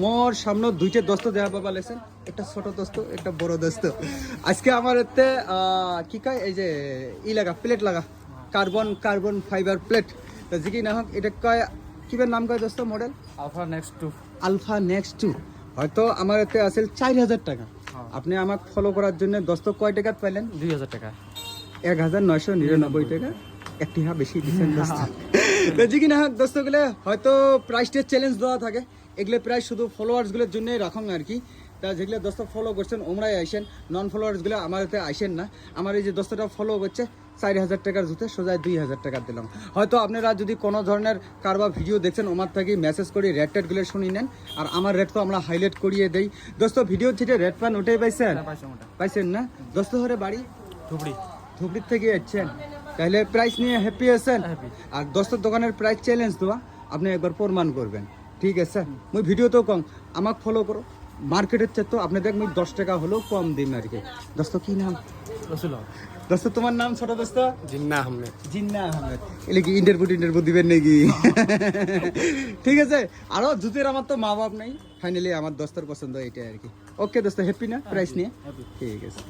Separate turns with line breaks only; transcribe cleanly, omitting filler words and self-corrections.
মোর সামনে দুইটা দোস্ত দেখা পাবা লেছেন, একটা ছোট দোস্ত একটা বড় দোস্ত। আজকে আমার এতে কি কয় এই যে লাগা প্লেট লাগা কার্বন ফাইবার প্লেট, তো যে কি না হোক এটা কয় কিবার নাম কয় দোস্ত মডেল আলফা নেক্সট টু। হয়তো আমার এতে আসল 4000 টাকা। আপনি আমাকে ফলো করার জন্য দোস্ত কয় টাকা পাইলেন?
2000 টাকা,
1999 টাকা। একটি বেশি দিচ্ছেন দোস্ত। তো যে কি না হোক দোস্ত গুলো হয়তো প্রাইসটা চ্যালেঞ্জ দেওয়া থাকে, এগুলো প্রায় শুধু ফলোয়ার্সগুলোর জন্যই রাখুন আর কি। তা যেগুলো দোস্ত ফলো করছেন ওমরাই আইসেন, নন ফলোয়ার্সগুলো আমার এতে আইসেন না। আমার এই যে দোস্তটা ফলো করছে 4000 টাকার জুতে সোজা 2000 টাকা দিলাম। হয়তো আপনারা যদি কোনো ধরনের কারবার ভিডিও দেখছেন ওমার থেকে মেসেজ করি রেট টেটগুলো শুনি নেন, আর আমার রেট তো আমরা হাইলাইট করিয়ে দেই। দোস্ত ভিডিও থেকে রেট পান ওটাই পাইছেন? পাইছেন না দোস্ত? হরে বাড়ি ধুবড়ির থেকে আসছেন, তাহলে প্রাইস নিয়ে হ্যাপি আছেন? আর দোস্তর দোকানের প্রাইস চ্যালেঞ্জ দেওয়া আপনি একবার প্রমাণ করবেন, ঠিক আছে? মুই ভিডিও তো কম, আমাকে ফলো করো। মার্কেটের চেয়ে তো আপনি দেখ মুই 10 টাকা হলেও কম দিন আর কি। দোস্ত কি নাম? দোস্ত তোমার নাম ছোট দোস্ত?
জিন্না আহমেদ।
এলে কি ইন্টারভিউ দিবেন নাকি? ঠিক আছে। আরো জুতের আমার তো মা বাপ নাই, ফাইনালি আমার দোস্তের পছন্দ এটাই আর কি। ওকে দোস্ত, হ্যাপি না প্রাইস নিয়ে? ঠিক আছে।